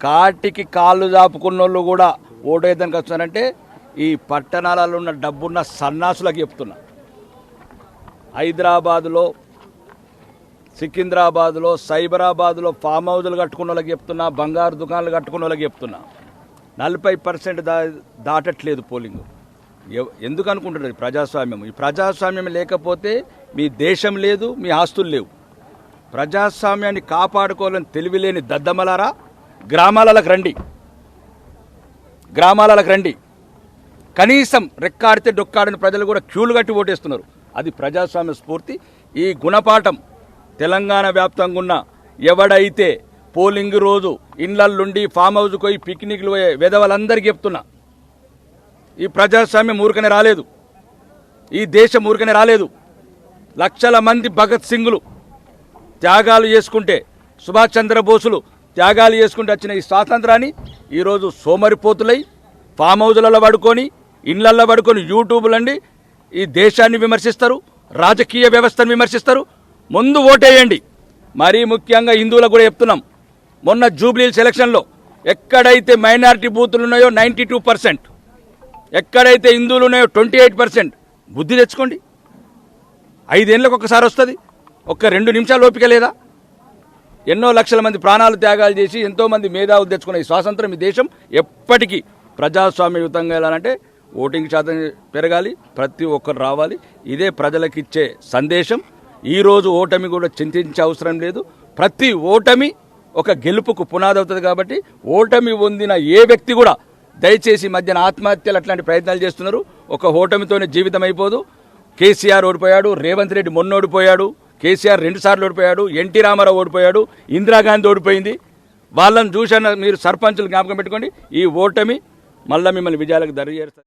కాటికి కాళ్ళు దాపుకున్నోళ్ళు కూడా ఓటేదానికి వస్తున్నారంటే ఈ పట్టణాలలో ఉన్న డబ్బున్న సన్నాసులకు చెప్తున్నా. హైదరాబాదులో, సికింద్రాబాదులో, సైబరాబాదులో ఫామ్ హౌజులు కట్టుకున్న వాళ్ళకి చెప్తున్నా, బంగారు దుకాణాలు కట్టుకున్న వాళ్ళకి చెప్తున్నా, 40% దాటట్లేదు పోలింగ్. ఎందుకు అనుకుంటున్నారు? ప్రజాస్వామ్యం. ఈ ప్రజాస్వామ్యం లేకపోతే మీ దేశం లేదు, మీ ఆస్తులు లేవు. ప్రజాస్వామ్యాన్ని కాపాడుకోవాలని తెలివిలేని దద్దమలారా గ్రామాలకు రండి. కనీసం రెక్కాడితే డొక్కాడని ప్రజలు కూడా క్యూలు కట్టి ఓటేస్తున్నారు. అది ప్రజాస్వామ్య స్ఫూర్తి. ఈ గుణపాఠం తెలంగాణ వ్యాప్తంగా ఉన్న ఎవడైతే పోలింగ్ రోజు ఇండ్లల్లుండి ఫామ్ హౌస్కి పోయి పిక్నిక్లు పోయే వెధవలందరికీ చెప్తున్నా, ఈ ప్రజాస్వామ్యం ఊరికనే రాలేదు, ఈ దేశం ఊరికనే రాలేదు. లక్షల మంది భగత్ సింగులు త్యాగాలు చేసుకుంటే, సుభాష్ చంద్రబోసులు త్యాగాలు చేసుకుంటే వచ్చిన ఈ స్వాతంత్రాన్ని ఈరోజు సోమరిపోతులై ఫామ్ హౌజులలో పడుకొని, ఇండ్లల్లో పడుకొని యూట్యూబ్లండి ఈ దేశాన్ని విమర్శిస్తారు, రాజకీయ వ్యవస్థను విమర్శిస్తారు. ముందు ఓటేయండి. మరీ ముఖ్యంగా హిందువులకు కూడా చెప్తున్నాం, మొన్న జూబ్లీహిల్స్ ఎలక్షన్లో ఎక్కడైతే మైనారిటీ బూతులు ఉన్నాయో 92%, ఎక్కడైతే హిందువులు ఉన్నాయో 28%. బుద్ధి తెచ్చుకోండి. 5 ఏళ్ళకు ఒకసారి వస్తుంది. ఒక్క 2 నిమిషాలు ఓపిక లేదా? ఎన్నో లక్షల మంది ప్రాణాలు త్యాగాలు చేసి ఎంతోమంది మేధావులు తెచ్చుకున్న ఈ స్వాతంత్రం, ఈ దేశం ఎప్పటికీ ప్రజాస్వామ్యయుతంగా వెళ్ళాలంటే ఓటింగ్ శాతం పెరగాలి, ప్రతి ఒక్కరు రావాలి. ఇదే ప్రజలకు ఇచ్చే సందేశం. ఈరోజు ఓటమి కూడా చింతించే అవసరం లేదు. ప్రతి ఓటమి ఒక గెలుపుకు పునాది అవుతుంది. కాబట్టి ఓటమి పొందిన ఏ వ్యక్తి కూడా దయచేసి మధ్యన ఆత్మహత్యలు అట్లాంటి ప్రయత్నాలు చేస్తున్నారు. ఒక ఓటమితోనే జీవితం అయిపోదు. కేసీఆర్ ఓడిపోయాడు, రేవంత్ రెడ్డి మొన్న ఓడిపోయాడు, కేసీఆర్ 2 సార్లు ఓడిపోయాడు, ఎన్టీ రామారావు ఓడిపోయాడు, ఇందిరాగాంధీ ఓడిపోయింది. వాళ్ళని చూసిన మీరు సర్పంచులు జ్ఞాపకం పెట్టుకోండి. ఈ ఓటమి మళ్ళీ మిమ్మల్ని విజయాలకు దరి చేస్తారు.